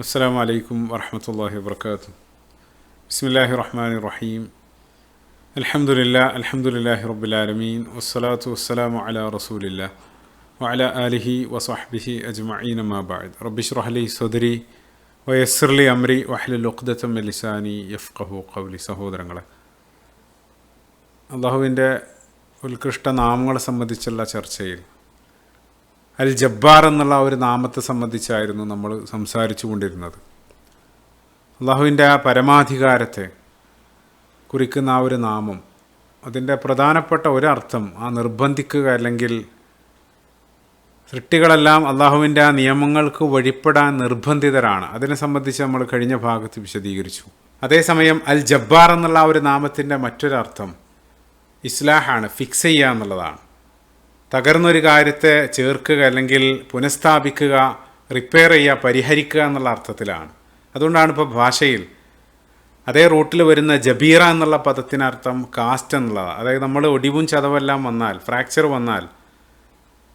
അസ്സലാമു അലൈക്കും വറഹ്മത്തുള്ളാഹി വബറകാതുഹു. ബിസ്മില്ലാഹിർ റഹ്മാനിർ റഹീം. അൽഹംദുലില്ലാഹി റബ്ബിൽ ആലമീൻ വസ്സലാത്തു വസ്സലാമു അലാ റസൂലില്ലാഹ് വഅലാ ആലിഹി വസഹ്ബിഹി അജ്മഈൻ അമ്മാ ബഅദ്. റബ്ബി ഇശ്റഹ് ലി സദ്രി വയസ്സിർ ലി അംരി വഹ്ലുൽ ഉഖ്ദതം മിൻ ലിസാനി യഫ്ഖഹു ഖൗലി. സഹോദരങ്ങളെ, അല്ലാഹുവിൻ്റെ ഉത്കൃഷ്ട നാമങ്ങളെ സംബന്ധിച്ചുള്ള ചർച്ചയിൽ അൽ ജബ്ബാർ എന്നുള്ള ഒരു നാമത്തെ സംബന്ധിച്ചായിരുന്നു നമ്മൾ സംസാരിച്ചു കൊണ്ടിരുന്നത്. അള്ളാഹുവിൻ്റെ ആ പരമാധികാരത്തെ കുറിക്കുന്ന ആ ഒരു നാമം, അതിൻ്റെ പ്രധാനപ്പെട്ട ഒരർത്ഥം ആ നിർബന്ധിക്കുക, അല്ലെങ്കിൽ സൃഷ്ടികളെല്ലാം അള്ളാഹുവിൻ്റെ ആ നിയമങ്ങൾക്ക് വഴിപ്പെടാൻ നിർബന്ധിതരാണ്. അതിനെ സംബന്ധിച്ച് നമ്മൾ കഴിഞ്ഞ ഭാഗത്ത് വിശദീകരിച്ചു. അതേസമയം അൽ ജബ്ബാർ എന്നുള്ള ആ ഒരു നാമത്തിൻ്റെ മറ്റൊരർത്ഥം ഇസ്ലാഹാണ്, ഫിക്സ് ചെയ്യുക എന്നുള്ളതാണ്. തകർന്നൊരു കാര്യത്തെ ചേർക്കുക, അല്ലെങ്കിൽ പുനഃസ്ഥാപിക്കുക, റിപ്പയർ ചെയ്യുക, പരിഹരിക്കുക എന്നുള്ള അർത്ഥത്തിലാണ്. അതുകൊണ്ടാണ് ഇപ്പോൾ ഭാഷയിൽ അതേ റൂട്ടിൽ വരുന്ന ജബീറ എന്നുള്ള പദത്തിനർത്ഥം കാസ്റ്റ് എന്നുള്ളതാണ്. അതായത് നമ്മൾ ഒടിവും ചതവെല്ലാം വന്നാൽ, ഫ്രാക്ചർ വന്നാൽ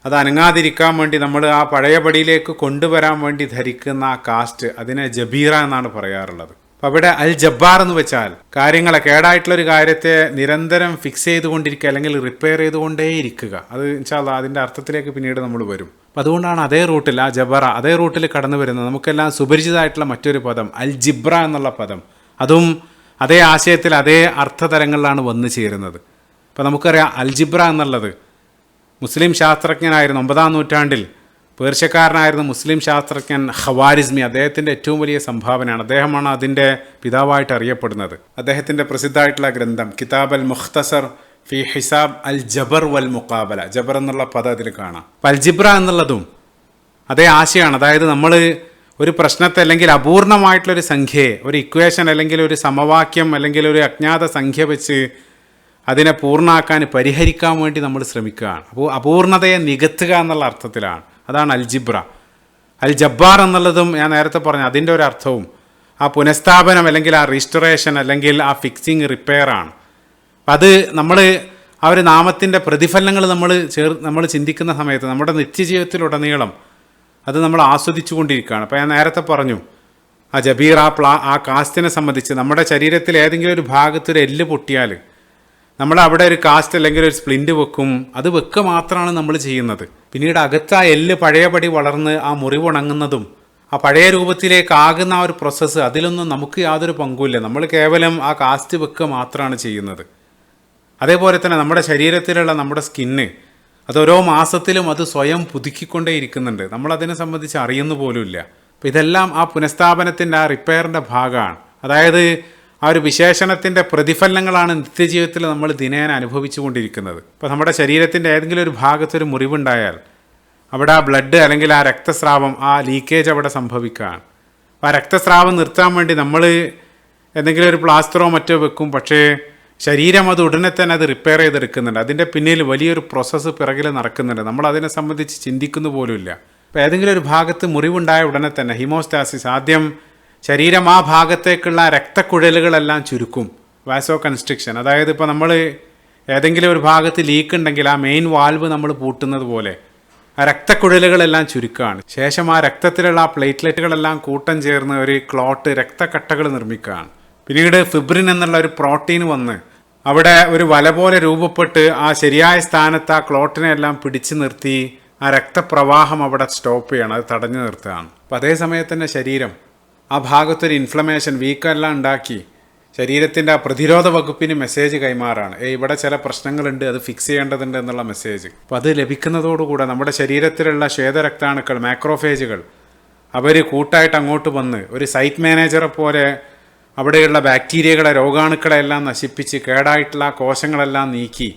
അത് അനങ്ങാതിരിക്കാൻ വേണ്ടി നമ്മൾ ആ പഴയപടിയിലേക്ക് കൊണ്ടുവരാൻ വേണ്ടി ധരിക്കുന്ന ആ കാസ്റ്റ്, അതിനെ ജബീറ എന്നാണ് പറയാറുള്ളത്. അപ്പം അവിടെ അൽ ജബ്ബാർ എന്ന് വെച്ചാൽ കാര്യങ്ങളെ, കേടായിട്ടുള്ളൊരു കാര്യത്തെ നിരന്തരം ഫിക്സ് ചെയ്തുകൊണ്ടിരിക്കുക, അല്ലെങ്കിൽ റിപ്പയർ ചെയ്തുകൊണ്ടേയിരിക്കുക. അത് ഇൻഷാ അല്ലാഹ് അതിൻ്റെ അർത്ഥത്തിലേക്ക് പിന്നീട് നമ്മൾ വരും. അപ്പം അതുകൊണ്ടാണ് അതേ റൂട്ടിൽ, ആ ജബറ അതേ റൂട്ടിൽ കടന്നു വരുന്നത്. നമുക്കെല്ലാം സുപരിചിതമായിട്ടുള്ള മറ്റൊരു പദം അൽ ജിബ്ര എന്നുള്ള പദം, അതും അതേ ആശയത്തിൽ അതേ അർത്ഥതലങ്ങളിലാണ് വന്നു ചേരുന്നത്. അപ്പം നമുക്കറിയാം അൽ ജിബ്ര എന്നുള്ളത് മുസ്ലിം ശാസ്ത്രജ്ഞനായിരുന്നു 9-ാം നൂറ്റാണ്ടിൽ പേർഷ്യക്കാരനായിരുന്ന മുസ്ലിം ശാസ്ത്രജ്ഞൻ ഖവാരിസ്മി. അദ്ദേഹത്തിൻ്റെ ഏറ്റവും വലിയ സംഭാവനയാണ്. അദ്ദേഹമാണ് അതിൻ്റെ പിതാവായിട്ട് അറിയപ്പെടുന്നത്. അദ്ദേഹത്തിൻ്റെ പ്രസിദ്ധമായിട്ടുള്ള ഗ്രന്ഥം കിതാബ് അൽ മുഖ്തസർ ഫി ഹിസാബ് അൽ ജബർ വൽ മുഖാബല, ജബർ എന്നുള്ള പദം അതിൽ കാണാം. അൽ ജിബ്ര എന്നുള്ളതും അതേ ആശയമാണ്. അതായത് നമ്മൾ ഒരു പ്രശ്നത്തെ, അല്ലെങ്കിൽ അപൂർണമായിട്ടുള്ളൊരു സംഖ്യയെ, ഒരു ഇക്വേഷൻ അല്ലെങ്കിൽ ഒരു സമവാക്യം അല്ലെങ്കിൽ ഒരു അജ്ഞാത സംഖ്യ വെച്ച് അതിനെ പൂർണ്ണമാക്കാൻ, പരിഹരിക്കാൻ വേണ്ടി നമ്മൾ ശ്രമിക്കുകയാണ്. അപ്പോൾ അപൂർണതയെ നികത്തുക എന്നുള്ള അർത്ഥത്തിലാണ്. അതാണ് അൽ ജിബ്ര. അൽ ജബ്ബാർ എന്നുള്ളതും ഞാൻ നേരത്തെ പറഞ്ഞു, അതിൻ്റെ ഒരു അർത്ഥവും ആ പുനഃസ്ഥാപനം, അല്ലെങ്കിൽ ആ റീസ്റ്റോറേഷൻ, അല്ലെങ്കിൽ ആ ഫിക്സിങ്, റിപ്പയർ ആണ്. അത് നമ്മൾ ആ ഒരു നാമത്തിൻ്റെ പ്രതിഫലനങ്ങൾ നമ്മൾ ചിന്തിക്കുന്ന സമയത്ത് നമ്മുടെ നിത്യജീവിതത്തിലുടനീളം അത് നമ്മൾ ആസ്വദിച്ചു കൊണ്ടിരിക്കുകയാണ്. അപ്പോൾ ഞാൻ നേരത്തെ പറഞ്ഞു, ആ ജബീർ, ആ കാസ്റ്റിനെ സംബന്ധിച്ച് നമ്മുടെ ശരീരത്തിൽ ഏതെങ്കിലും ഒരു ഭാഗത്ത് ഒരു എല്ല് പൊട്ടിയാൽ നമ്മൾ അവിടെ ഒരു കാസ്റ്റ് അല്ലെങ്കിൽ ഒരു സ്പ്ലിൻറ്റ് വെക്കും. അത് വെക്കുക മാത്രമാണ് നമ്മൾ ചെയ്യുന്നത്. പിന്നീട് അകത്ത് ആ എല്ല് പഴയപടി വളർന്ന് ആ മുറിവുണങ്ങുന്നതും ആ പഴയ രൂപത്തിലേക്ക് ആകുന്ന ആ ഒരു പ്രോസസ്സ്, അതിലൊന്നും നമുക്ക് യാതൊരു പങ്കുമില്ല. നമ്മൾ കേവലം ആ കാസ്റ്റ് വെക്കുക മാത്രമാണ് ചെയ്യുന്നത്. അതേപോലെ തന്നെ നമ്മുടെ ശരീരത്തിലുള്ള നമ്മുടെ സ്കിന്ന്, അത് ഓരോ മാസത്തിലും അത് സ്വയം പുതുക്കിക്കൊണ്ടേ ഇരിക്കുന്നുണ്ട്. നമ്മളതിനെ സംബന്ധിച്ച് അറിയുന്നു പോലുമില്ല. അപ്പോൾ ഇതെല്ലാം ആ പുനഃസ്ഥാപനത്തിൻ്റെ, ആ റിപ്പയറിൻ്റെ ഭാഗമാണ്. അതായത് ആ ഒരു വിശേഷണത്തിൻ്റെ പ്രതിഫലനങ്ങളാണ് നിത്യജീവിതത്തിൽ നമ്മൾ ദിനേന അനുഭവിച്ചു കൊണ്ടിരിക്കുന്നത്. ഇപ്പോൾ നമ്മുടെ ശരീരത്തിൻ്റെ ഏതെങ്കിലും ഒരു ഭാഗത്തൊരു മുറിവുണ്ടായാൽ അവിടെ ആ ബ്ലഡ്, അല്ലെങ്കിൽ ആ രക്തസ്രാവം, ആ ലീക്കേജ് അവിടെ സംഭവിക്കുകയാണ്. അപ്പോൾ ആ രക്തസ്രാവം നിർത്താൻ വേണ്ടി നമ്മൾ എന്തെങ്കിലും ഒരു പ്ലാസ്റ്ററോ മറ്റോ വെക്കും. പക്ഷേ ശരീരം അത് ഉടനെ തന്നെ അത് റിപ്പയർ ചെയ്തെടുക്കുന്നുണ്ട്. അതിൻ്റെ പിന്നിൽ വലിയൊരു പ്രോസസ്സ് പിറകിൽ നടക്കുന്നുണ്ട്. നമ്മൾ അതിനെ സംബന്ധിച്ച് ചിന്തിക്കുന്നു പോലുമില്ല. ഇപ്പോൾ ഏതെങ്കിലും ഒരു ഭാഗത്ത് മുറിവുണ്ടായ ഉടനെ തന്നെ ഹീമോസ്റ്റാസിസ്, ആദ്യം ശരീരം ആ ഭാഗത്തേക്കുള്ള രക്തക്കുഴലുകളെല്ലാം ചുരുക്കും, വാസോ കൺസ്ട്രിക്ഷൻ. അതായത് ഇപ്പോൾ നമ്മൾ ഏതെങ്കിലും ഒരു ഭാഗത്ത് ലീക്ക് ഉണ്ടെങ്കിൽ ആ മെയിൻ വാൽവ് നമ്മൾ പൂട്ടുന്നത് പോലെ ആ രക്തക്കുഴലുകളെല്ലാം ചുരുക്കുകയാണ്. ശേഷം ആ രക്തത്തിലുള്ള ആ പ്ലേറ്റ്ലെറ്റുകളെല്ലാം കൂട്ടം ചേർന്ന് ഒരു ക്ലോട്ട്, രക്തക്കട്ടകൾ നിർമ്മിക്കുകയാണ്. പിന്നീട് ഫിബ്രിൻ എന്നുള്ള ഒരു പ്രോട്ടീൻ വന്ന് അവിടെ ഒരു വല പോലെ രൂപപ്പെട്ട് ആ ശരിയായ സ്ഥാനത്ത് ആ ക്ലോട്ടിനെ എല്ലാം പിടിച്ചു നിർത്തി ആ രക്തപ്രവാഹം അവിടെ സ്റ്റോപ്പ് ചെയ്യണം, അത് തടഞ്ഞു നിർത്തുകയാണ്. അപ്പം അതേ സമയത്ത് തന്നെ ശരീരം ആ ഭാഗത്തൊരു ഇൻഫ്ലമേഷൻ, വീക്കെല്ലാം ഉണ്ടാക്കി ശരീരത്തിൻ്റെ ആ പ്രതിരോധ വകുപ്പിന് മെസ്സേജ് കൈമാറാണ്. ഇവിടെ ചില പ്രശ്നങ്ങളുണ്ട്, അത് ഫിക്സ് ചെയ്യേണ്ടതുണ്ട് എന്നുള്ള മെസ്സേജ്. അപ്പോൾ അത് ലഭിക്കുന്നതോടുകൂടെ നമ്മുടെ ശരീരത്തിലുള്ള ശ്വേതരക്താണുക്കൾ, മാക്രോഫേജുകൾ, അവർ കൂട്ടായിട്ട് അങ്ങോട്ട് വന്ന് ഒരു സൈറ്റ് മാനേജറെ പോലെ അവിടെയുള്ള ബാക്ടീരിയകളെ, രോഗാണുക്കളെ എല്ലാം നശിപ്പിച്ച് കേടായിട്ടുള്ള ആ കോശങ്ങളെല്ലാം നീക്കി,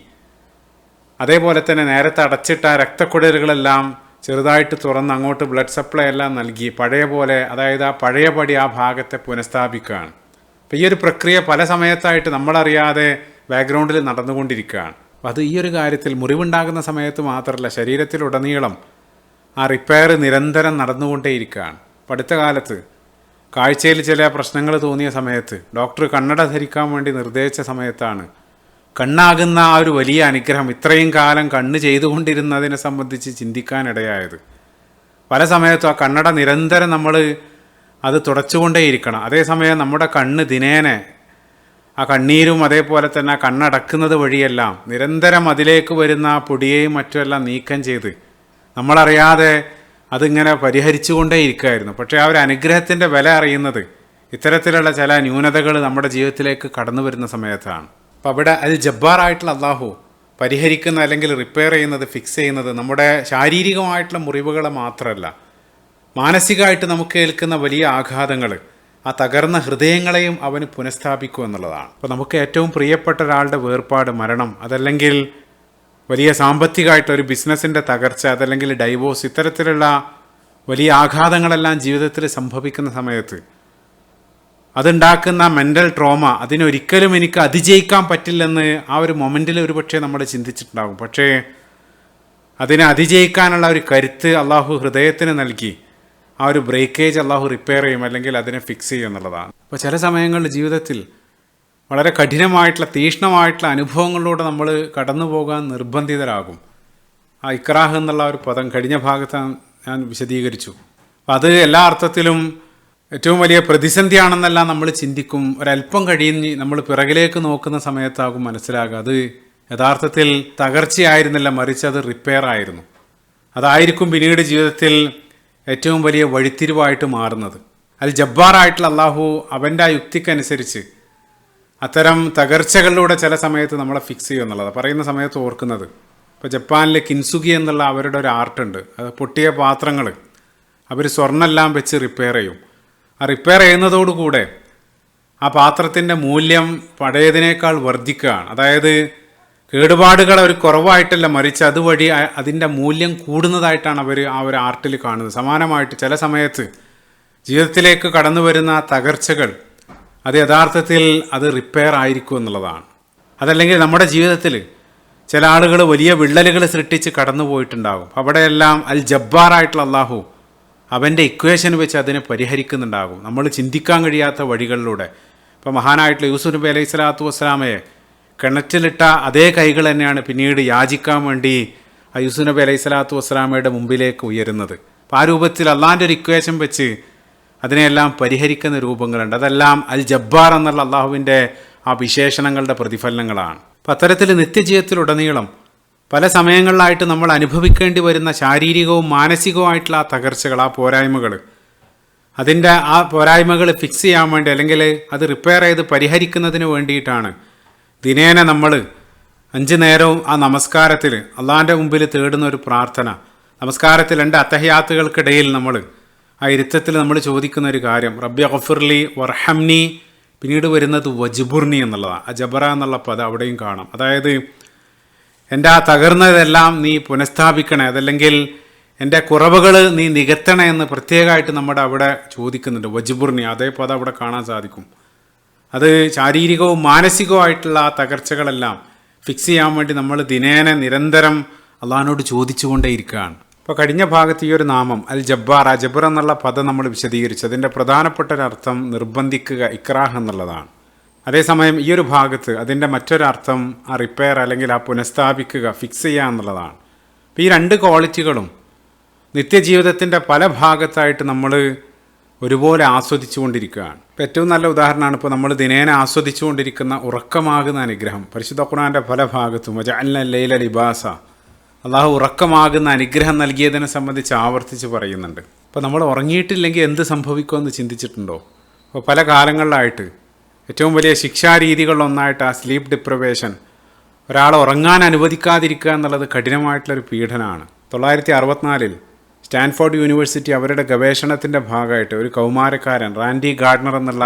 അതേപോലെ തന്നെ നേരത്തെ അടച്ചിട്ട ആ രക്തക്കുഴലുകളെല്ലാം ചെറുതായിട്ട് തുറന്ന് അങ്ങോട്ട് ബ്ലഡ് സപ്ലൈ എല്ലാം നൽകി പഴയ പോലെ, അതായത് ആ പഴയപടി ആ ഭാഗത്തെ പുനഃസ്ഥാപിക്കുകയാണ്. അപ്പോൾ ഈ ഒരു പ്രക്രിയ പല സമയത്തായിട്ട് നമ്മളറിയാതെ ബാക്ക്ഗ്രൗണ്ടിൽ നടന്നുകൊണ്ടിരിക്കുകയാണ്. അപ്പോൾ അത് ഈ ഒരു കാര്യത്തിൽ മുറിവുണ്ടാകുന്ന സമയത്ത് മാത്രമല്ല, ശരീരത്തിലുടനീളം ആ റിപ്പയർ നിരന്തരം നടന്നുകൊണ്ടേയിരിക്കുകയാണ്. അപ്പോൾ അടുത്ത കാലത്ത് കാഴ്ചയിൽ ചില പ്രശ്നങ്ങൾ തോന്നിയ സമയത്ത് ഡോക്ടർ കണ്ണട ധരിക്കാൻ വേണ്ടി നിർദ്ദേശിച്ച സമയത്താണ് കണ്ണാകുന്ന ആ ഒരു വലിയ അനുഗ്രഹം, ഇത്രയും കാലം കണ്ണ് ചെയ്തുകൊണ്ടിരുന്നതിനെ സംബന്ധിച്ച് ചിന്തിക്കാനിടയായത്. പല സമയത്തും ആ കണ്ണട നിരന്തരം നമ്മൾ അത് തുടച്ചുകൊണ്ടേയിരിക്കണം. അതേസമയം നമ്മുടെ കണ്ണ് ദിനേനെ ആ കണ്ണീരും അതേപോലെ തന്നെ കണ്ണടക്കുന്നത് വഴിയെല്ലാം നിരന്തരം അതിലേക്ക് വരുന്ന പൊടിയെയും മറ്റുമെല്ലാം നീക്കം ചെയ്ത് നമ്മളറിയാതെ അതിങ്ങനെ പരിഹരിച്ചു കൊണ്ടേയിരിക്കുമായിരുന്നു. പക്ഷേ ആ ഒരു അനുഗ്രഹത്തിൻ്റെ വില അറിയുന്നത് ഇത്തരത്തിലുള്ള ചില ന്യൂനതകൾ നമ്മുടെ ജീവിതത്തിലേക്ക് കടന്നു വരുന്ന സമയത്താണ്. അപ്പം അവിടെ അൽ ജബ്ബാറായിട്ടുള്ള അള്ളാഹു പരിഹരിക്കുന്ന അല്ലെങ്കിൽ റിപ്പയർ ചെയ്യുന്നത്, ഫിക്സ് ചെയ്യുന്നത് നമ്മുടെ ശാരീരികമായിട്ടുള്ള മുറിവുകളെ മാത്രമല്ല, മാനസികമായിട്ട് നമുക്ക് ഏൽക്കുന്ന വലിയ ആഘാതങ്ങൾ, ആ തകർന്ന ഹൃദയങ്ങളെയും അവന് പുനഃസ്ഥാപിക്കും എന്നുള്ളതാണ്. അപ്പോൾ നമുക്ക് ഏറ്റവും പ്രിയപ്പെട്ട ഒരാളുടെ വേർപാട്, മരണം, അതല്ലെങ്കിൽ വലിയ സാമ്പത്തികമായിട്ടൊരു ബിസിനസ്സിൻ്റെ തകർച്ച, അതല്ലെങ്കിൽ ഡൈവോഴ്സ്, ഇത്തരത്തിലുള്ള വലിയ ആഘാതങ്ങളെല്ലാം ജീവിതത്തിൽ സംഭവിക്കുന്ന സമയത്ത് അതുണ്ടാക്കുന്ന മെൻ്റൽ ട്രോമ, അതിനൊരിക്കലും എനിക്ക് അതിജയിക്കാൻ പറ്റില്ലെന്ന് ആ ഒരു മൊമെൻറ്റിൽ ഒരു പക്ഷേ നമ്മൾ ചിന്തിച്ചിട്ടുണ്ടാകും. പക്ഷേ അതിനെ അതിജയിക്കാനുള്ള ഒരു കരുത്ത് അള്ളാഹു ഹൃദയത്തിന് നൽകി ആ ഒരു ബ്രേക്കേജ് അള്ളാഹു റിപ്പയർ ചെയ്യും, അല്ലെങ്കിൽ അതിനെ ഫിക്സ് ചെയ്യും എന്നുള്ളതാണ്. അപ്പോൾ ചില സമയങ്ങളിൽ ജീവിതത്തിൽ വളരെ കഠിനമായിട്ടുള്ള തീക്ഷ്ണമായിട്ടുള്ള അനുഭവങ്ങളിലൂടെ നമ്മൾ കടന്നു പോകാൻ നിർബന്ധിതരാകും. ആ ഇക്രാഹ് എന്നുള്ള ഒരു പദം കഴിഞ്ഞ ഭാഗത്ത് ഞാൻ വിശദീകരിച്ചു. അപ്പോൾ അത് എല്ലാ അർത്ഥത്തിലും ഏറ്റവും വലിയ പ്രതിസന്ധിയാണെന്നെല്ലാം നമ്മൾ ചിന്തിക്കും. ഒരല്പം കഴിഞ്ഞ് നമ്മൾ പിറകിലേക്ക് നോക്കുന്ന സമയത്താകും മനസ്സിലാകുക അത് യഥാർത്ഥത്തിൽ തകർച്ചയായിരുന്നില്ല, മറിച്ച് അത് റിപ്പയർ ആയിരുന്നു. അതായിരിക്കും പിന്നീട് ജീവിതത്തിൽ ഏറ്റവും വലിയ വഴിത്തിരിവായിട്ട് മാറുന്നത്. അൽ ജബ്ബാറായിട്ടുള്ള അള്ളാഹു അവൻ്റെ ആ യുക്തിക്കനുസരിച്ച് അത്തരം തകർച്ചകളിലൂടെ ചില സമയത്ത് നമ്മളെ ഫിക്സ് ചെയ്യും എന്നുള്ളത് പറയുന്ന സമയത്ത് ഓർക്കുന്നത്. ഇപ്പോൾ ജപ്പാനിലെ കിൻസുഗി എന്നുള്ള അവരുടെ ഒരു ആർട്ടുണ്ട്. അത് പൊട്ടിയ പാത്രങ്ങൾ അവർ സ്വർണ്ണമെല്ലാം വെച്ച് റിപ്പയർ ചെയ്യും. ആ റിപ്പയർ ചെയ്യുന്നതോടുകൂടെ ആ പാത്രത്തിൻ്റെ മൂല്യം പഴയതിനേക്കാൾ വർദ്ധിക്കുകയാണ്. അതായത് കേടുപാടുകൾ അവർ കുറവായിട്ടല്ല, മറിച്ച് അതുവഴി അതിൻ്റെ മൂല്യം കൂടുന്നതായിട്ടാണ് അവർ ആ ഒരു ആർട്ടിൽ കാണുന്നത്. സമാനമായിട്ട് ചില സമയത്ത് ജീവിതത്തിലേക്ക് കടന്നു വരുന്ന തകർച്ചകൾ അത് യഥാർത്ഥത്തിൽ അത് റിപ്പയർ ആയിരിക്കും എന്നുള്ളതാണ്. അതല്ലെങ്കിൽ നമ്മുടെ ജീവിതത്തിൽ ചില ആളുകൾ വലിയ വിള്ളലുകൾ സൃഷ്ടിച്ച് കടന്നു പോയിട്ടുണ്ടാകും. അവിടെയെല്ലാം അൽ ജബ്ബാറായിട്ടുള്ള അള്ളാഹു അവൻ്റെ ഇക്വേഷൻ വെച്ച് അതിനെ പരിഹരിക്കുന്നുണ്ടാകും, നമ്മൾ ചിന്തിക്കാൻ കഴിയാത്ത വഴികളിലൂടെ. ഇപ്പോൾ മഹാനായിട്ടുള്ള യൂസുഫ് നബി അലൈഹി സ്വലാത്തു വസ്സലാമയെ കിണറ്റിലിട്ട അതേ കൈകൾ തന്നെയാണ് പിന്നീട് യാചിക്കാൻ വേണ്ടി ആ യൂസുഫ് നബി അലൈഹി സ്വലാത്തു വസ്സലാമയുടെ മുമ്പിലേക്ക് ഉയരുന്നത്. അപ്പോൾ ആ രൂപത്തിൽ അള്ളാഹിൻ്റെ ഒരു ഇക്വേഷൻ വെച്ച് അതിനെല്ലാം പരിഹരിക്കുന്ന രൂപങ്ങളുണ്ട്. അതെല്ലാം അൽ ജബ്ബാർ എന്നുള്ള അള്ളാഹുവിൻ്റെ ആ വിശേഷണങ്ങളുടെ പ്രതിഫലനങ്ങളാണ്. അപ്പം അത്തരത്തിൽ നിത്യജീവിതത്തിലുടനീളം പല സമയങ്ങളിലായിട്ട് നമ്മൾ അനുഭവിക്കേണ്ടി വരുന്ന ശാരീരികവും മാനസികവുമായിട്ടുള്ള ആ തകർച്ചകൾ, ആ പോരായ്മകൾ, അതിൻ്റെ ആ പോരായ്മകൾ ഫിക്സ് ചെയ്യാൻ വേണ്ടി അല്ലെങ്കിൽ അത് റിപ്പയർ ചെയ്ത് പരിഹരിക്കുന്നതിന് വേണ്ടിയിട്ടാണ് ദിനേന നമ്മൾ 5 നേരവും ആ നമസ്കാരത്തിൽ അള്ളാഹിൻ്റെ മുമ്പിൽ തേടുന്ന ഒരു പ്രാർത്ഥന. നമസ്കാരത്തിൽ 2 അത്തഹിയാത്തുകൾക്കിടയിൽ നമ്മൾ ആ ഇരുത്തത്തിൽ നമ്മൾ ചോദിക്കുന്ന ഒരു കാര്യം, റബ്ബി ഗഫിർലി വർഹംനി, പിന്നീട് വരുന്നത് വജ്ബുർനി എന്നുള്ളതാണ്. ആ ജബറ എന്നുള്ള പദം അവിടെയും കാണാം. അതായത് എൻ്റെ ആ തകർന്നതെല്ലാം നീ പുനഃസ്ഥാപിക്കണേ, അതല്ലെങ്കിൽ എൻ്റെ കുറവുകൾ നീ നികത്തണേ എന്ന് പ്രത്യേകമായിട്ട് നമ്മുടെ അവിടെ ചോദിക്കുന്നുണ്ട്. വജ്ബുർനി, അതേ പദം അവിടെ കാണാൻ സാധിക്കും. അത് ശാരീരികവും മാനസികവുമായിട്ടുള്ള ആ തകർച്ചകളെല്ലാം ഫിക്സ് ചെയ്യാൻ വേണ്ടി നമ്മൾ ദിനേന നിരന്തരം അള്ളാഹിനോട് ചോദിച്ചുകൊണ്ടേയിരിക്കുകയാണ്. ഇപ്പോൾ കഴിഞ്ഞ ഭാഗത്ത് ഈ ഒരു നാമം അൽ ജബ്ബാർ, ആ ജബ്ബർ എന്നുള്ള പദം നമ്മൾ വിശദീകരിച്ചു. അതിൻ്റെ പ്രധാനപ്പെട്ട ഒരർത്ഥം നിർബന്ധിക്കുക, ഇക്രാഹ് എന്നുള്ളതാണ്. അതേസമയം ഈ ഒരു ഭാഗത്ത് അതിൻ്റെ മറ്റൊരർത്ഥം ആ റിപ്പയർ അല്ലെങ്കിൽ ആ പുനഃസ്ഥാപിക്കുക, ഫിക്സ് ചെയ്യുക എന്നുള്ളതാണ്. അപ്പോൾ ഈ 2 ക്വാളിറ്റികളും നിത്യജീവിതത്തിൻ്റെ പല ഭാഗത്തായിട്ട് നമ്മൾ ഒരുപോലെ ആസ്വദിച്ചു കൊണ്ടിരിക്കുകയാണ്. ഇപ്പോൾ ഏറ്റവും നല്ല ഉദാഹരണമാണ് ഇപ്പോൾ നമ്മൾ ദിനേന ആസ്വദിച്ചു കൊണ്ടിരിക്കുന്ന ഉറക്കമാകുന്ന അനുഗ്രഹം. പരിശുദ്ധ ഖുർആൻ്റെ പല ഭാഗത്തും വജഅൽന ലൈല ലിബാസ, അള്ളാഹു ഉറക്കമാകുന്ന അനുഗ്രഹം നൽകിയതിനെ സംബന്ധിച്ച് ആവർത്തിച്ച് പറയുന്നുണ്ട്. അപ്പോൾ നമ്മൾ ഉറങ്ങിയിട്ടില്ലെങ്കിൽ എന്ത് സംഭവിക്കുമെന്ന് ചിന്തിച്ചിട്ടുണ്ടോ? അപ്പോൾ പല കാലങ്ങളിലായിട്ട് ഏറ്റവും വലിയ ശിക്ഷാരീതികളിലൊന്നായിട്ട് ആ സ്ലീപ്പ് ഡിപ്രവേഷൻ, ഒരാൾ ഉറങ്ങാൻ അനുവദിക്കാതിരിക്കുക എന്നുള്ളത് കഠിനമായിട്ടുള്ളൊരു പീഡനമാണ്. 1964 സ്റ്റാൻഫോർഡ് യൂണിവേഴ്സിറ്റി അവരുടെ ഗവേഷണത്തിൻ്റെ ഭാഗമായിട്ട് ഒരു കൗമാരക്കാരൻ റാൻഡി ഗാർഡനർ എന്നുള്ള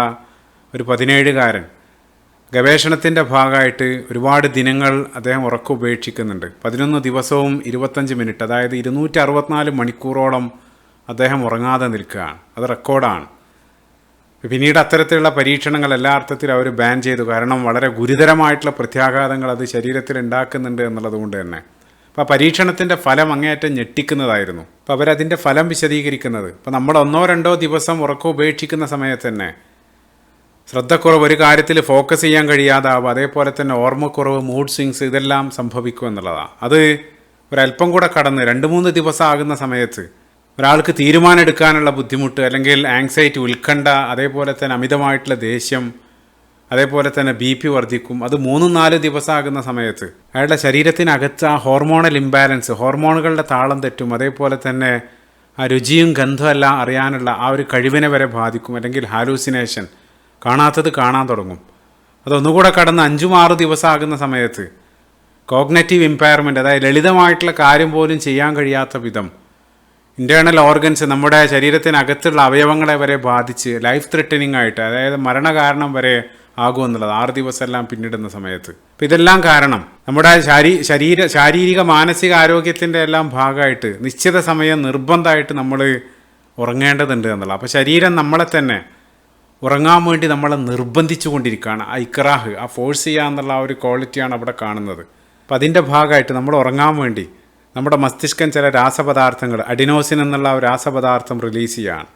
ഒരു 17കാരൻ ഗവേഷണത്തിൻ്റെ ഭാഗമായിട്ട് ഒരുപാട് ദിനങ്ങൾ അദ്ദേഹം ഉറക്കം ഉപേക്ഷിക്കുന്നുണ്ട്. 11 ദിവസവും 25 മിനിറ്റ്, അതായത് 264 മണിക്കൂറോളം അദ്ദേഹം ഉറങ്ങാതെ നിൽക്കുകയാണ്. അത് റെക്കോർഡാണ്. പിന്നീട് അത്തരത്തിലുള്ള പരീക്ഷണങ്ങൾ എല്ലാ അർത്ഥത്തിലും അവർ ബാൻ ചെയ്തു. കാരണം വളരെ ഗുരുതരമായിട്ടുള്ള പ്രത്യാഘാതങ്ങൾ അത് ശരീരത്തിൽ ഉണ്ടാക്കുന്നുണ്ട് എന്നുള്ളത് കൊണ്ട് തന്നെ. അപ്പോൾ ആ പരീക്ഷണത്തിൻ്റെ ഫലം അങ്ങേയറ്റം ഞെട്ടിക്കുന്നതായിരുന്നു. അപ്പോൾ അവരതിൻ്റെ ഫലം വിശദീകരിക്കുന്നത്, ഇപ്പോൾ നമ്മൾ 1-2 ദിവസം ഉറക്കം ഉപേക്ഷിക്കുന്ന സമയത്ത് തന്നെ ശ്രദ്ധക്കുറവ്, ഒരു കാര്യത്തിൽ ഫോക്കസ് ചെയ്യാൻ കഴിയാതാവുക, അതേപോലെ തന്നെ ഓർമ്മക്കുറവ്, മൂഡ് സ്വിങ്സ്, ഇതെല്ലാം സംഭവിക്കും എന്നുള്ളതാണ്. അത് ഒരല്പം കൂടെ കടന്ന് 2-3 ദിവസം ആകുന്ന സമയത്ത് ഒരാൾക്ക് തീരുമാനം എടുക്കാനുള്ള ബുദ്ധിമുട്ട്, അല്ലെങ്കിൽ ആങ്സൈറ്റി, ഉത്കണ്ഠ, അതേപോലെ തന്നെ അമിതമായിട്ടുള്ള ദേഷ്യം, അതേപോലെ തന്നെ BP വർദ്ധിക്കും. അത് 3-4 ദിവസമാകുന്ന സമയത്ത് അയാളുടെ ശരീരത്തിനകത്ത് ആ ഹോർമോണൽ ഇംബാലൻസ്, ഹോർമോണുകളുടെ താളം തെറ്റും. അതേപോലെ തന്നെ ആ രുചിയും ഗന്ധവും എല്ലാം അറിയാനുള്ള ആ ഒരു കഴിവിനെ വരെ ബാധിക്കും. അല്ലെങ്കിൽ ഹാലൂസിനേഷൻ, കാണാത്തത് കാണാൻ തുടങ്ങും. അതൊന്നുകൂടെ കടന്ന് 5-6 ദിവസമാകുന്ന സമയത്ത് കോഗ്നറ്റീവ് ഇമ്പയർമെൻറ്റ്, അതായത് ലളിതമായിട്ടുള്ള കാര്യം പോലും ചെയ്യാൻ കഴിയാത്ത വിധം ഇൻറ്റേർണൽ ഓർഗൻസ്, നമ്മുടെ ശരീരത്തിനകത്തുള്ള അവയവങ്ങളെ വരെ ബാധിച്ച് ലൈഫ് ത്രെറ്റനിങ് ആയിട്ട്, അതായത് മരണകാരണം വരെ ആകുമെന്നുള്ളത് 6 ദിവസമെല്ലാം പിന്നിടുന്ന സമയത്ത്. അപ്പം ഇതെല്ലാം കാരണം നമ്മുടെ ശാരീരിക മാനസിക ആരോഗ്യത്തിൻ്റെ എല്ലാം ഭാഗമായിട്ട് നിശ്ചിത സമയം നിർബന്ധമായിട്ട് നമ്മൾ ഉറങ്ങേണ്ടതുണ്ട് എന്നുള്ളത്. അപ്പോൾ ശരീരം നമ്മളെ തന്നെ ഉറങ്ങാൻ വേണ്ടി നമ്മളെ നിർബന്ധിച്ചു കൊണ്ടിരിക്കുകയാണ്. ആ ഇക്റാഹ്, ആ ഫോഴ്സ് ചെയ്യുക എന്നുള്ള ആ ഒരു ക്വാളിറ്റിയാണ് അവിടെ കാണുന്നത്. അപ്പം അതിൻ്റെ ഭാഗമായിട്ട് നമ്മൾ ഉറങ്ങാൻ വേണ്ടി നമ്മുടെ മസ്തിഷ്കം ചില രാസപദാർത്ഥങ്ങൾ, അഡിനോസിൻ എന്നുള്ള ഒരു രാസപദാർത്ഥം റിലീസ് ചെയ്യുകയാണ്.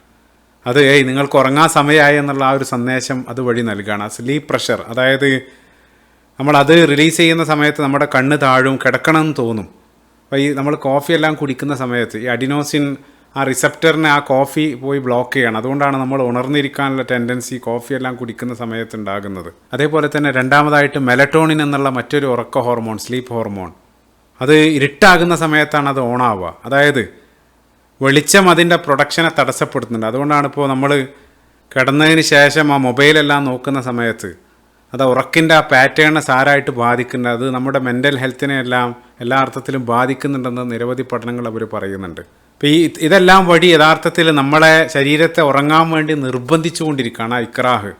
അത് നിങ്ങൾക്ക് ഉറങ്ങാൻ സമയമായി എന്നുള്ള ആ ഒരു സന്ദേശം അതുവഴി നൽകുകയാണ്. ആ സ്ലീപ്പ് പ്രഷർ, അതായത് നമ്മളത് റിലീസ് ചെയ്യുന്ന സമയത്ത് നമ്മുടെ കണ്ണ് താഴും, കിടക്കണമെന്ന് തോന്നും. അപ്പോൾ ഈ നമ്മൾ കോഫി എല്ലാം കുടിക്കുന്ന സമയത്ത് ഈ അഡിനോസിൻ ആ റിസപ്റ്ററിനെ ആ കോഫി പോയി ബ്ലോക്ക് ചെയ്യണം. അതുകൊണ്ടാണ് നമ്മൾ ഉണർന്നിരിക്കാനുള്ള ടെൻഡൻസി കോഫി എല്ലാം കുടിക്കുന്ന സമയത്ത് ഉണ്ടാകുന്നത്. അതേപോലെ തന്നെ രണ്ടാമതായിട്ട് മെലറ്റോണിൻ എന്നുള്ള മറ്റൊരു ഉറക്ക ഹോർമോൺ, സ്ലീപ്പ് ഹോർമോൺ, അത് ഇരുട്ടാകുന്ന സമയത്താണ് അത് ഓണാവുക. അതായത് വെളിച്ചം അതിൻ്റെ പ്രൊഡക്ഷനെ തടസ്സപ്പെടുത്തുന്നുണ്ട്. അതുകൊണ്ടാണ് ഇപ്പോൾ നമ്മൾ കിടന്നതിന് ശേഷം ആ മൊബൈലെല്ലാം നോക്കുന്ന സമയത്ത് അത് ഉറക്കിൻ്റെ ആ പാറ്റേണിനെ സാരമായിട്ട് ബാധിക്കുന്നുണ്ട്. അത് നമ്മുടെ മെൻ്റൽ ഹെൽത്തിനെ എല്ലാം എല്ലാ അർത്ഥത്തിലും ബാധിക്കുന്നുണ്ടെന്ന് നിരവധി പഠനങ്ങൾ അവർ പറയുന്നുണ്ട്. അപ്പോൾ ഇതെല്ലാം വഴി യഥാർത്ഥത്തിൽ നമ്മളെ ശരീരത്തെ ഉറങ്ങാൻ വേണ്ടി നിർബന്ധിച്ചു കൊണ്ടിരിക്കുകയാണ് ആ ഇക്റാഹ്.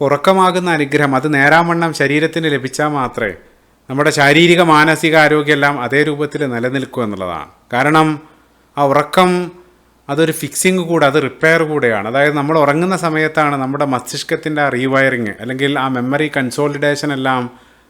ഉറക്കമാകുന്ന അനുഗ്രഹം അത് നേരാവണ്ണം ശരീരത്തിന് ലഭിച്ചാൽ മാത്രമേ നമ്മുടെ ശാരീരിക മാനസിക ആരോഗ്യമെല്ലാം അതേ രൂപത്തിൽ നിലനിൽക്കൂ എന്നുള്ളതാണ്. കാരണം ആ ഉറക്കം അതൊരു ഫിക്സിങ് കൂടെ, അത് റിപ്പയർ കൂടെയാണ്. അതായത് നമ്മൾ ഉറങ്ങുന്ന സമയത്താണ് നമ്മുടെ മസ്തിഷ്കത്തിൻ്റെ ആ റീവയറിങ് അല്ലെങ്കിൽ ആ മെമ്മറി കൺസോളിഡേഷൻ എല്ലാം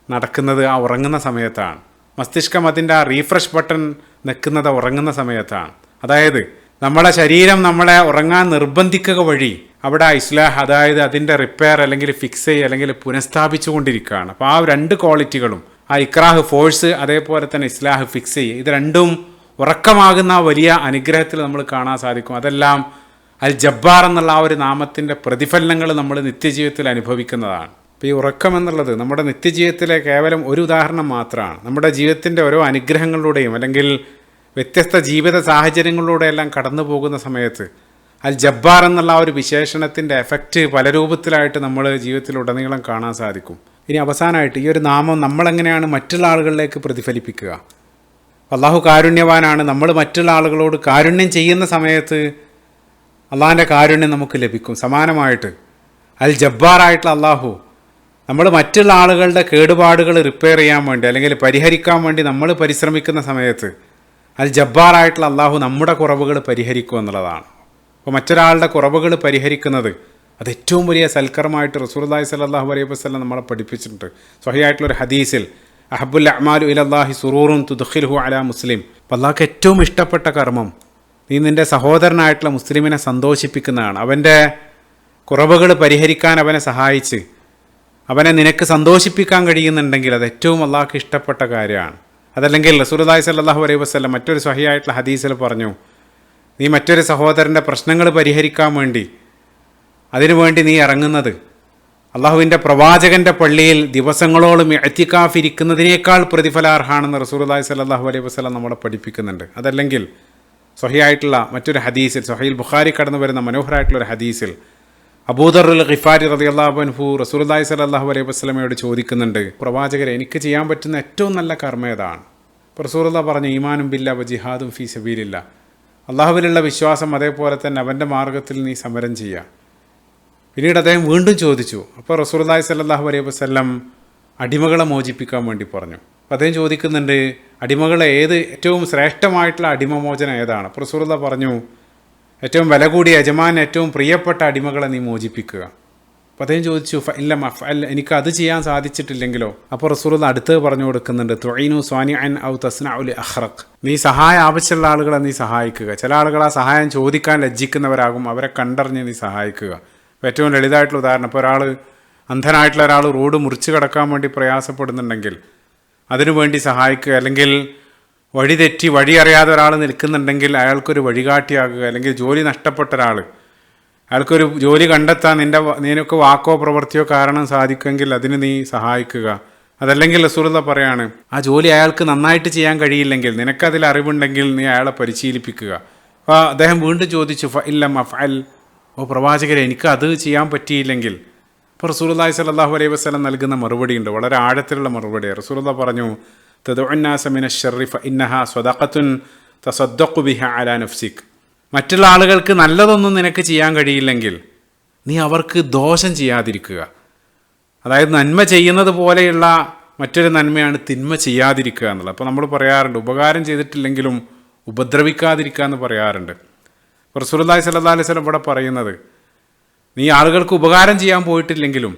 നടക്കുന്നത് ആ ഉറങ്ങുന്ന സമയത്താണ്. മസ്തിഷ്കം അതിൻ്റെ ആ റീഫ്രഷ് ബട്ടൺ നിൽക്കുന്നത് ഉറങ്ങുന്ന സമയത്താണ്. അതായത് നമ്മളെ ശരീരം നമ്മളെ ഉറങ്ങാൻ നിർബന്ധിക്കുക വഴി അവിടെ ആ ഇസ്ലാഹ്, അതായത് അതിൻ്റെ റിപ്പയർ അല്ലെങ്കിൽ ഫിക്സ് ചെയ്യുക അല്ലെങ്കിൽ പുനഃസ്ഥാപിച്ചു കൊണ്ടിരിക്കുകയാണ്. അപ്പോൾ ആ 2 ക്വാളിറ്റികളും, ആ ഇക്രാഹ് ഫോഴ്സ്, അതേപോലെ തന്നെ ഇസ്ലാഹ് ഫിക്സ് ചെയ്യുക, ഇത് രണ്ടും ഉറക്കമാകുന്ന വലിയ അനുഗ്രഹത്തിൽ നമ്മൾ കാണാൻ സാധിക്കും. അതെല്ലാം അൽ ജബ്ബാർ എന്നുള്ള ആ ഒരു നാമത്തിൻ്റെ പ്രതിഫലനങ്ങൾ നമ്മൾ നിത്യജീവിതത്തിൽ അനുഭവിക്കുന്നതാണ്. അപ്പോൾ ഈ ഉറക്കം എന്നുള്ളത് നമ്മുടെ നിത്യജീവിതത്തിലെ കേവലം ഒരു ഉദാഹരണം മാത്രമാണ്. നമ്മുടെ ജീവിതത്തിൻ്റെ ഓരോ അനുഗ്രഹങ്ങളിലൂടെയും അല്ലെങ്കിൽ വ്യത്യസ്ത ജീവിത സാഹചര്യങ്ങളിലൂടെയെല്ലാം കടന്നു പോകുന്ന സമയത്ത് അൽ ജബ്ബാർ എന്നുള്ള ആ ഒരു വിശേഷണത്തിൻ്റെ എഫക്റ്റ് പല രൂപത്തിലായിട്ട് നമ്മൾ ജീവിതത്തിലുടനീളം കാണാൻ സാധിക്കും. ഇനി അവസാനമായിട്ട് ഈ ഒരു നാമം നമ്മളെങ്ങനെയാണ് മറ്റുള്ള ആളുകളിലേക്ക് പ്രതിഫലിപ്പിക്കുക? അള്ളാഹു കാരുണ്യവാനാണ്. നമ്മൾ മറ്റുള്ള ആളുകളോട് കാരുണ്യം ചെയ്യുന്ന സമയത്ത് അള്ളാഹിൻ്റെ കാരുണ്യം നമുക്ക് ലഭിക്കും. സമാനമായിട്ട് അൽ ജബ്ബാറായിട്ടുള്ള അള്ളാഹു നമ്മൾ മറ്റുള്ള ആളുകളുടെ കേടുപാടുകൾ റിപ്പയർ ചെയ്യാൻ വേണ്ടി അല്ലെങ്കിൽ പരിഹരിക്കാൻ വേണ്ടി നമ്മൾ പരിശ്രമിക്കുന്ന സമയത്ത് അൽ ജബ്ബാറായിട്ടുള്ള അള്ളാഹു നമ്മുടെ കുറവുകൾ പരിഹരിക്കും എന്നുള്ളതാണ്. അപ്പോൾ മറ്റൊരാളുടെ കുറവുകൾ പരിഹരിക്കുന്നത് അത് ഏറ്റവും വലിയ സൽക്കരമായിട്ട് റസൂലുള്ളാഹി സ്വല്ലല്ലാഹു അലൈഹി വസല്ലം നമ്മളെ പഠിപ്പിച്ചിട്ടുണ്ട്. സ്വഹീഹായിട്ടുള്ളൊരു ഹദീസിൽ അഹബ്ബുൽ അഅ്മാലു ഇലല്ലാഹി സുറൂറുൻ തുദ്ഖിലുഹു അലാ മുസ്ലിം. അപ്പോൾ അള്ളാഹ്ക്ക് ഏറ്റവും ഇഷ്ടപ്പെട്ട കർമ്മം നീ നിൻ്റെ സഹോദരനായിട്ടുള്ള മുസ്ലിമിനെ സന്തോഷിപ്പിക്കുന്നതാണ്. അവൻ്റെ കുറവുകൾ പരിഹരിക്കാൻ അവനെ സഹായിച്ച് അവനെ നിനക്ക് സന്തോഷിപ്പിക്കാൻ കഴിയുന്നുണ്ടെങ്കിൽ അത് ഏറ്റവും അള്ളാഹ്ക്ക് ഇഷ്ടപ്പെട്ട കാര്യമാണ്. അതല്ലെങ്കിൽ റസൂലുള്ളാഹി സ്വല്ലല്ലാഹു അലൈഹി വസല്ലം മറ്റൊരു സ്വഹീഹായിട്ടുള്ള ഹദീസിൽ പറഞ്ഞു, നീ മറ്റൊരു സഹോദരൻ്റെ പ്രശ്നങ്ങൾ പരിഹരിക്കാൻ വേണ്ടി അതിനുവേണ്ടി നീ ഇറങ്ങുന്നത് അള്ളാഹുവിൻ്റെ പ്രവാചകൻ്റെ പള്ളിയിൽ ദിവസങ്ങളോളം ഇഅ്തികാഫ് ഇരിക്കുന്നതിനേക്കാൾ പ്രതിഫലാർഹാണെന്ന് റസൂലുള്ളാഹി സ്വല്ലല്ലാഹു അലൈഹി വസല്ലം നമ്മളെ പഠിപ്പിക്കുന്നുണ്ട്. അതല്ലെങ്കിൽ സ്വഹീഹായിട്ടുള്ള മറ്റൊരു ഹദീസിൽ, സ്വഹീഹുൽ ബുഖാരി കടന്നു വരുന്ന മനോഹരമായിട്ടുള്ളൊരു ഹദീസിൽ അബൂദറുൽ ഗിഫാരി റളിയല്ലാഹു അൻഹു റസൂലുള്ളാഹി സ്വല്ലല്ലാഹു അലൈഹി വസല്ലമയോട് ചോദിക്കുന്നുണ്ട്, പ്രവാചകരെ എനിക്ക് ചെയ്യാൻ പറ്റുന്ന ഏറ്റവും നല്ല കർമ്മം ഏതാണ്? അപ്പോൾ റസൂലുള്ളാഹി പറഞ്ഞു, ഈമാനും ബില്ലാ വ ജിഹാദും ഫീ സബീലില്ലാ, അള്ളാഹുവിലുള്ള വിശ്വാസം, അതേപോലെ തന്നെ അവൻ്റെ മാർഗ്ഗത്തിൽ നീ സമരം ചെയ്യുക. പിന്നീട് അദ്ദേഹം വീണ്ടും ചോദിച്ചു. അപ്പോൾ റസൂലുള്ളാഹി സ്വല്ലല്ലാഹു അലൈഹി വസല്ലം അടിമകളെ മോചിപ്പിക്കാൻ വേണ്ടി പറഞ്ഞു. അപ്പോൾ അദ്ദേഹം ചോദിക്കുന്നുണ്ട്, അടിമകളെ ഏറ്റവും ശ്രേഷ്ഠമായിട്ടുള്ള അടിമമോചനം ഏതാണ്? അപ്പോൾ റസൂലുള്ളാഹി പറഞ്ഞു, ഏറ്റവും വില കൂടിയ യജമാൻ ഏറ്റവും പ്രിയപ്പെട്ട അടിമകളെ നീ മോചിപ്പിക്കുക. അപ്പോൾ അദ്ദേഹം ചോദിച്ചു, ഇല്ല എനിക്ക് അത് ചെയ്യാൻ സാധിച്ചിട്ടില്ലെങ്കിലോ? അപ്പോൾ റസൂലുള്ളാഹി അടുത്ത് പറഞ്ഞു കൊടുക്കുന്നുണ്ട്, തുഈനു സ്വാനിഅൻ ഔ തസ്നഉ ലി അഖ്റഖ്, നീ സഹായം ആവശ്യമുള്ള ആളുകളെ നീ സഹായിക്കുക. ചില ആളുകൾ ആ സഹായം ചോദിക്കാൻ ലജ്ജിക്കുന്നവരാകും, അവരെ കണ്ടറിഞ്ഞ് നീ സഹായിക്കുക. ഏറ്റവും ലളിതമായിട്ടുള്ള ഉദാഹരണം, ഇപ്പോൾ ഒരാൾ അന്ധനായിട്ടുള്ള ഒരാൾ റോഡ് മുറിച്ച് കടക്കാൻ വേണ്ടി പ്രയാസപ്പെടുന്നുണ്ടെങ്കിൽ അതിനുവേണ്ടി സഹായിക്കുക. അല്ലെങ്കിൽ വഴി തെറ്റി വഴി അറിയാതെ ഒരാൾ നിൽക്കുന്നുണ്ടെങ്കിൽ അയാൾക്കൊരു വഴികാട്ടിയാകുക, അല്ലെങ്കിൽ ജോലി നഷ്ടപ്പെട്ട ഒരാൾ അയാൾക്കൊരു ജോലി കണ്ടെത്താൻ നിനക്ക് വാക്കോ പ്രവൃത്തിയോ കാരണം സാധിക്കുമെങ്കിൽ അതിന് നീ സഹായിക്കുക. അതല്ലെങ്കിൽ റസൂലുള്ളാഹി പറയാണ്, ആ ജോലി അയാൾക്ക് നന്നായിട്ട് ചെയ്യാൻ കഴിയില്ലെങ്കിൽ നിനക്കതിൽ അറിവുണ്ടെങ്കിൽ നീ അയാളെ പരിശീലിപ്പിക്കുക. അപ്പോൾ അദ്ദേഹം വീണ്ടും ചോദിച്ചു, ഫഇല്ലം അഫ്അൽ, ഓ പ്രവാചകരെ എനിക്ക് അത് ചെയ്യാൻ പറ്റിയില്ലെങ്കിൽ? അപ്പോൾ റസൂലുള്ളാഹി സ്വല്ലല്ലാഹു അലൈഹി വസല്ലം നൽകുന്ന മറുപടി ഉണ്ട്, വളരെ ആഴത്തിലുള്ള മറുപടി. റസൂലുള്ളാഹി പറഞ്ഞു, തദ്ഉന്നാസ മിനശ് ശർരി ഫഇന്നഹാ സ്വദഖത്തുൻ തസദ്ദഖു ബിഹാ അലാ നഫ്സിക്. മറ്റുള്ള ആളുകൾക്ക് നല്ലതൊന്നും നിനക്ക് ചെയ്യാൻ കഴിയില്ലെങ്കിൽ നീ അവർക്ക് ദോഷം ചെയ്യാതിരിക്കുക. അതായത് നന്മ ചെയ്യുന്നത് പോലെയുള്ള മറ്റൊരു നന്മയാണ് തിന്മ ചെയ്യാതിരിക്കുക എന്നുള്ളത്. അപ്പോൾ നമ്മൾ പറയാറുണ്ട്, ഉപകാരം ചെയ്തിട്ടില്ലെങ്കിലും ഉപദ്രവിക്കാതിരിക്കുക എന്ന് പറയാറുണ്ട്. റസൂലുള്ളാഹി സ്വല്ലല്ലാഹു അലൈഹി വസല്ലം ഇവിടെ പറയുന്നത്, നീ ആളുകൾക്ക് ഉപകാരം ചെയ്യാൻ പോയിട്ടില്ലെങ്കിലും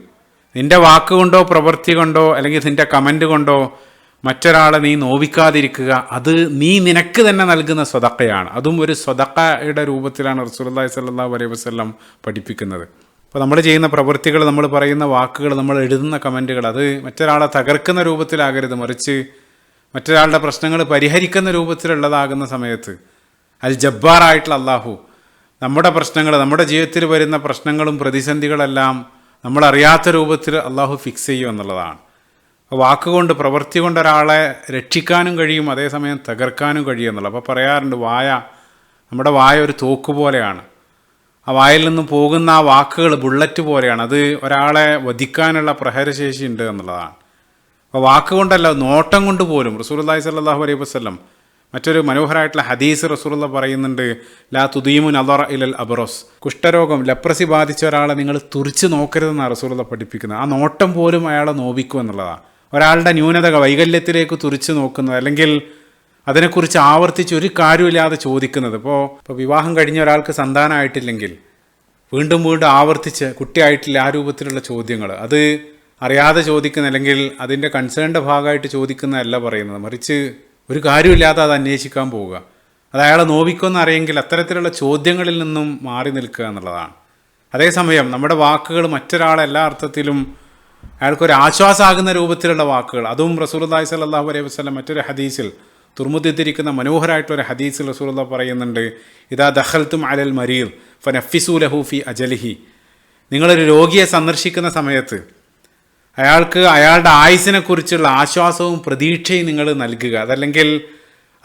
നിൻ്റെ വാക്കുകൊണ്ടോ പ്രവൃത്തി കൊണ്ടോ അല്ലെങ്കിൽ നിൻ്റെ കമൻ്റ് കൊണ്ടോ മറ്റൊരാളെ നീ നോവിക്കാതിരിക്കുക. അത് നീ നിനക്ക് തന്നെ നൽകുന്ന സ്വതക്കയാണ്. അതും ഒരു സ്വതക്കയുടെ രൂപത്തിലാണ് റസൂലുള്ളാഹി സ്വല്ലല്ലാഹു അലൈഹി വസല്ലം പഠിപ്പിക്കുന്നത്. അപ്പോൾ നമ്മൾ ചെയ്യുന്ന പ്രവൃത്തികൾ, നമ്മൾ പറയുന്ന വാക്കുകൾ, നമ്മൾ എഴുതുന്ന കമൻറ്റുകൾ അത് മറ്റൊരാളെ തകർക്കുന്ന രൂപത്തിലാകരുത്, മറിച്ച് മറ്റൊരാളുടെ പ്രശ്നങ്ങൾ പരിഹരിക്കുന്ന രൂപത്തിലുള്ളതാകുന്ന സമയത്ത് അൽ ജബ്ബാറായിട്ടുള്ള അള്ളാഹു നമ്മുടെ പ്രശ്നങ്ങൾ, നമ്മുടെ ജീവിതത്തിൽ വരുന്ന പ്രശ്നങ്ങളും പ്രതിസന്ധികളെല്ലാം നമ്മളറിയാത്ത രൂപത്തിൽ അള്ളാഹു ഫിക്സ് ചെയ്യും എന്നുള്ളതാണ്. വാക്കുകൊണ്ട് പ്രവൃത്തി കൊണ്ട് ഒരാളെ രക്ഷിക്കാനും കഴിയും, അതേസമയം തകർക്കാനും കഴിയും എന്നുള്ളത്. അപ്പോൾ പറയാറുണ്ട്, നമ്മുടെ വായ ഒരു തോക്ക് പോലെയാണ്. ആ വായിൽ നിന്നും പോകുന്ന ആ വാക്കുകൾ ബുള്ളറ്റ് പോലെയാണ്. അത് ഒരാളെ വധിക്കാനുള്ള പ്രഹരശേഷി ഉണ്ട് എന്നുള്ളതാണ്. അപ്പോൾ വാക്കുകൊണ്ടല്ല, നോട്ടം കൊണ്ട് പോലും റസൂലുള്ളാഹി സ്വല്ലല്ലാഹു അലൈഹി വസല്ലം മറ്റൊരു മനോഹരമായിട്ടുള്ള ഹദീസ് റസൂലുള്ളാഹി പറയുന്നുണ്ട്, ലാ തുദീമു നദറ ഇലൽ അബ്റസ്. കുഷ്ഠരോഗം, ലെപ്രസി ബാധിച്ച ഒരാളെ നിങ്ങൾ തുറിച്ച് നോക്കരുതെന്നാണ് റസൂലുള്ളാഹി പഠിപ്പിക്കുന്നത്. ആ നോട്ടം പോലും അയാളെ നോവിക്കും എന്നുള്ളതാണ്. ഒരാളുടെ ന്യൂനത, വൈകല്യത്തിലേക്ക് തുറിച്ച് നോക്കുന്നത്, അല്ലെങ്കിൽ അതിനെക്കുറിച്ച് ആവർത്തിച്ച് ഒരു കാര്യമില്ലാതെ ചോദിക്കുന്നത്. ഇപ്പോൾ വിവാഹം കഴിഞ്ഞ ഒരാൾക്ക് സന്താനമായിട്ടില്ലെങ്കിൽ വീണ്ടും വീണ്ടും ആവർത്തിച്ച് കുട്ടിയായിട്ടില്ല ആ രൂപത്തിലുള്ള ചോദ്യങ്ങൾ, അത് അറിയാതെ ചോദിക്കുന്ന, അല്ലെങ്കിൽ അതിൻ്റെ കൺസേണിൻ്റെ ഭാഗമായിട്ട് ചോദിക്കുന്നതല്ല പറയുന്നത്, മറിച്ച് ഒരു കാര്യമില്ലാതെ അത് അന്വേഷിക്കാൻ പോവുക. അത് അയാളെ നോവിക്കുമെന്ന് അറിയെങ്കിൽ അത്തരത്തിലുള്ള ചോദ്യങ്ങളിൽ നിന്നും മാറി നിൽക്കുക എന്നുള്ളതാണ്. അതേസമയം നമ്മുടെ വാക്കുകൾ മറ്റൊരാളെ എല്ലാ അർത്ഥത്തിലും അയാൾക്കൊരു ആശ്വാസമാകുന്ന രൂപത്തിലുള്ള വാക്കുകൾ, അതും റസൂലുള്ളാഹി സ്വല്ലല്ലാഹു അലൈഹി വസല്ലം മറ്റൊരു ഹദീസിൽ, തുർമുദിത്തിരിക്കുന്ന മനോഹരമായിട്ടൊരു ഹദീസിൽ റസൂലുള്ളാഹി പറയുന്നുണ്ട്, ഇദാ ദഖൽതും അലൽ മരീദ് ഫനഫിസു ലഹു ഫി അജലിഹി. നിങ്ങളൊരു രോഗിയെ സന്ദർശിക്കുന്ന സമയത്ത് അയാൾക്ക് അയാളുടെ ആയുസ്സിനെ കുറിച്ചുള്ള ആശ്വാസവും പ്രതീക്ഷയും നിങ്ങൾ നൽകുക. അതല്ലെങ്കിൽ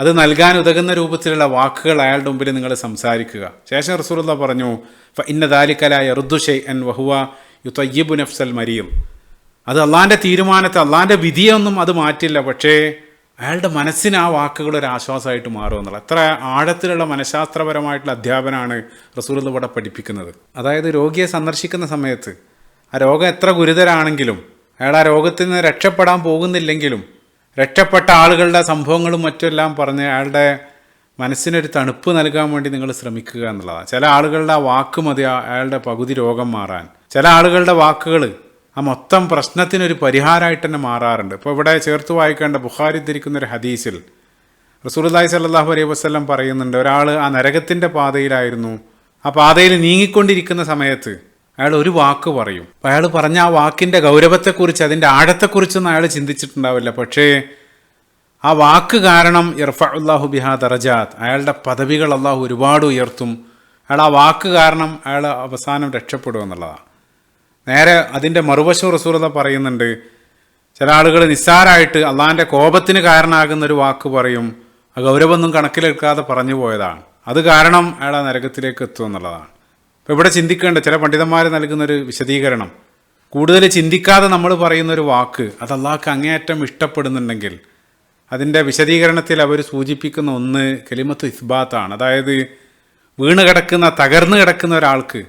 അത് നൽകാൻ ഉതകുന്ന രൂപത്തിലുള്ള വാക്കുകൾ അയാളുടെ മുമ്പിൽ നിങ്ങൾ സംസാരിക്കുക. ശേഷം റസൂലുള്ളാഹി പറഞ്ഞു, ഫഇന്ന ദാലിക ലാ യറുദ്ദു ശൈഅൻ വഹുവ യുതയ്യിബു നഫ്സൽ മരീദ്. അത് അള്ളാൻ്റെ തീരുമാനത്തെ, അള്ളാൻ്റെ വിധിയൊന്നും അത് മാറ്റില്ല, പക്ഷേ അയാളുടെ മനസ്സിന് ആ വാക്കുകൾ ഒരു ആശ്വാസമായിട്ട് മാറുമെന്നുള്ള എത്ര ആഴത്തിലുള്ള മനഃശാസ്ത്രപരമായിട്ടുള്ള അധ്യാപനമാണ് റസൂലുള്ളാഹി ഇവിടെ പഠിപ്പിക്കുന്നത്. അതായത് രോഗിയെ സന്ദർശിക്കുന്ന സമയത്ത് ആ രോഗം എത്ര ഗുരുതരാണെങ്കിലും അയാൾ ആ രോഗത്തിൽ നിന്ന് രക്ഷപ്പെടാൻ പോകുന്നില്ലെങ്കിലും രക്ഷപ്പെട്ട ആളുകളുടെ സംഭവങ്ങളും മറ്റുമെല്ലാം പറഞ്ഞ് അയാളുടെ മനസ്സിനൊരു തണുപ്പ് നൽകാൻ വേണ്ടി നിങ്ങൾ ശ്രമിക്കുക എന്നുള്ളതാണ്. ചില ആളുകളുടെ ആ വാക്ക് മതി അയാളുടെ പകുതി രോഗം മാറാൻ. ചില ആളുകളുടെ വാക്കുകൾ ആ മൊത്തം പ്രശ്നത്തിനൊരു പരിഹാരമായിട്ട് തന്നെ മാറാറുണ്ട്. ഇപ്പോൾ ഇവിടെ ചേർത്ത് വായിക്കേണ്ട ബുഖാരി ധരിക്കുന്നൊരു ഹദീസിൽ റസൂലുള്ളാഹി സ്വല്ലല്ലാഹു അലൈഹി വസല്ലം പറയുന്നുണ്ട്, ഒരാൾ ആ നരകത്തിൻ്റെ പാതയിലായിരുന്നു. ആ പാതയിൽ നീങ്ങിക്കൊണ്ടിരിക്കുന്ന സമയത്ത് അയാൾ ഒരു വാക്ക് പറയും. അയാൾ പറഞ്ഞ ആ വാക്കിൻ്റെ ഗൗരവത്തെക്കുറിച്ച്, അതിൻ്റെ ആഴത്തെക്കുറിച്ചൊന്നും അയാൾ ചിന്തിച്ചിട്ടുണ്ടാവില്ല. പക്ഷേ ആ വാക്ക് കാരണം ഇർഫഉല്ലാഹു ബിഹാ ദറജാത്ത്, അയാളുടെ പദവികൾ അള്ളാഹു ഒരുപാട് ഉയർത്തും. അയാൾ ആ വാക്ക് കാരണം അയാൾ അവസാനം രക്ഷപ്പെടും എന്നുള്ളതാണ്. നേരെ അതിൻ്റെ മറുവശം റസൂലുള്ളാഹി പറയുന്നുണ്ട്, ചില ആളുകൾ നിസ്സാരമായിട്ട് അള്ളാഹിൻ്റെ കോപത്തിന് കാരണമാകുന്നൊരു വാക്ക് പറയും, ആ ഗൗരവമൊന്നും കണക്കിലെടുക്കാതെ പറഞ്ഞു പോയതാണ്, അത് കാരണം അയാൾ ആ നരകത്തിലേക്ക് എത്തും എന്നുള്ളതാണ്. അപ്പോൾ ഇവിടെ ചിന്തിക്കേണ്ട ചില പണ്ഡിതന്മാർ നൽകുന്നൊരു വിശദീകരണം, കൂടുതൽ ചിന്തിക്കാതെ നമ്മൾ പറയുന്നൊരു വാക്ക് അത് അള്ളാഹ്ക്ക് അങ്ങേയറ്റം ഇഷ്ടപ്പെടുന്നുണ്ടെങ്കിൽ അതിൻ്റെ വിശദീകരണത്തിൽ അവർ സൂചിപ്പിക്കുന്ന ഒന്ന് കലിമത്ത് ഇസ്ബാത്താണ്. അതായത് വീണ് കിടക്കുന്ന, തകർന്നു കിടക്കുന്ന ഒരാൾക്ക്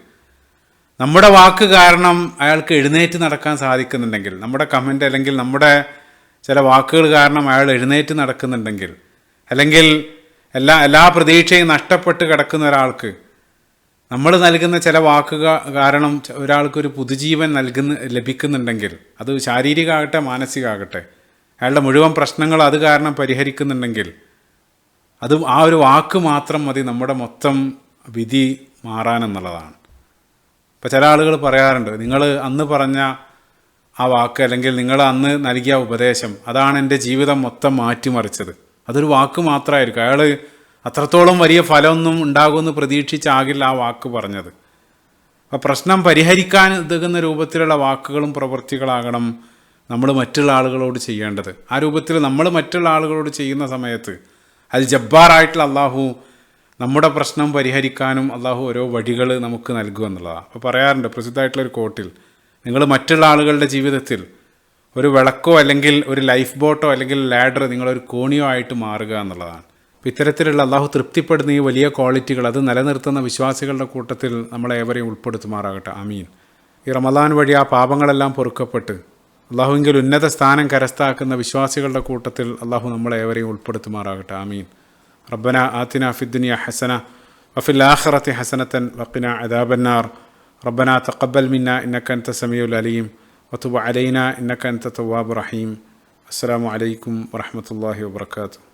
നമ്മുടെ വാക്ക് കാരണം അയാൾക്ക് എഴുന്നേറ്റ് നടക്കാൻ സാധിക്കുന്നുണ്ടെങ്കിൽ, നമ്മുടെ കമൻ്റ് അല്ലെങ്കിൽ നമ്മുടെ ചില വാക്കുകൾ കാരണം അയാൾ എഴുന്നേറ്റ് നടക്കുന്നുണ്ടെങ്കിൽ, അല്ലെങ്കിൽ എല്ലാ പ്രതീക്ഷയും നഷ്ടപ്പെട്ട് കിടക്കുന്ന ഒരാൾക്ക് നമ്മൾ നൽകുന്ന ചില വാക്കുകൾ കാരണം ഒരാൾക്കൊരു പുതുജീവൻ ലഭിക്കുന്നുണ്ടെങ്കിൽ, അത് ശാരീരികമാകട്ടെ മാനസികമാകട്ടെ, അയാളുടെ മുഴുവൻ പ്രശ്നങ്ങൾ അത് കാരണം പരിഹരിക്കുന്നുണ്ടെങ്കിൽ, അത് ആ ഒരു വാക്ക് മാത്രം മതി നമ്മുടെ മൊത്തം വിധി മാറാനെന്നുള്ളതാണ്. ഇപ്പോൾ ചില ആളുകൾ പറയാറുണ്ട്, നിങ്ങൾ അന്ന് പറഞ്ഞ ആ വാക്ക് അല്ലെങ്കിൽ നിങ്ങൾ അന്ന് നൽകിയ ഉപദേശം അതാണ് എൻ്റെ ജീവിതം മൊത്തം മാറ്റിമറിച്ചത്. അതൊരു വാക്ക് മാത്രമായിരിക്കും. അയാൾ അത്രത്തോളം വലിയ ഫലമൊന്നും ഉണ്ടാകുമെന്ന് പ്രതീക്ഷിച്ചാകില്ല ആ വാക്ക് പറഞ്ഞത്. അപ്പോൾ പ്രശ്നം പരിഹരിക്കാൻ ഉതകുന്ന രൂപത്തിലുള്ള വാക്കുകളും പ്രവൃത്തികളാകണം നമ്മൾ മറ്റുള്ള ആളുകളോട് ചെയ്യേണ്ടത്. ആ രൂപത്തിൽ നമ്മൾ മറ്റുള്ള ആളുകളോട് ചെയ്യുന്ന സമയത്ത് അൽ ജബ്ബാറായിട്ടുള്ള അള്ളാഹു നമ്മുടെ പ്രശ്നം പരിഹരിക്കാനും അള്ളാഹു ഓരോ വഴികൾ നമുക്ക് നൽകുക എന്നുള്ളതാണ്. അപ്പോൾ പറയാറുണ്ട് പ്രസിദ്ധമായിട്ടുള്ളൊരു കോട്ടിൽ, നിങ്ങൾ മറ്റുള്ള ആളുകളുടെ ജീവിതത്തിൽ ഒരു വിളക്കോ അല്ലെങ്കിൽ ഒരു ലൈഫ് ബോട്ടോ അല്ലെങ്കിൽ ലാഡർ നിങ്ങളൊരു കോണിയോ ആയിട്ട് മാറുക എന്നുള്ളതാണ്. അപ്പോൾ ഇത്തരത്തിലുള്ള അള്ളാഹു തൃപ്തിപ്പെടുന്ന ഈ വലിയ ക്വാളിറ്റികൾ അത് നിലനിർത്തുന്ന വിശ്വാസികളുടെ കൂട്ടത്തിൽ നമ്മളേവരെയും ഉൾപ്പെടുത്തുമാറാകട്ടെ. ആമീൻ. ഈ റമദാൻ വഴി ആ പാപങ്ങളെല്ലാം പൊറുക്കപ്പെട്ട് അള്ളാഹുവിങ്കിൽ ഉന്നത സ്ഥാനം കരസ്ഥമാക്കുന്ന വിശ്വാസികളുടെ കൂട്ടത്തിൽ അള്ളാഹു നമ്മളേവരെയും ഉൾപ്പെടുത്തുമാറാകട്ടെ. ആമീൻ. റബ്ബന ആതിന ഫിദ്ദുനിയ ഹസന വഫിൽ ആഖിറതി ഹസനതൻ വഖിന അദാബന്നാർ. റബ്ബന തഖബ്ബൽ മിന്നാ ഇന്നക അൻത സമീഉൽ അലീം വതുബ് അലൈനാ ഇന്നക അൻത തവ്വാബുർ റഹീം. അസ്സലാമു അലൈക്കും വറഹ്മത്തുള്ളാഹി വബറകാതുഹു.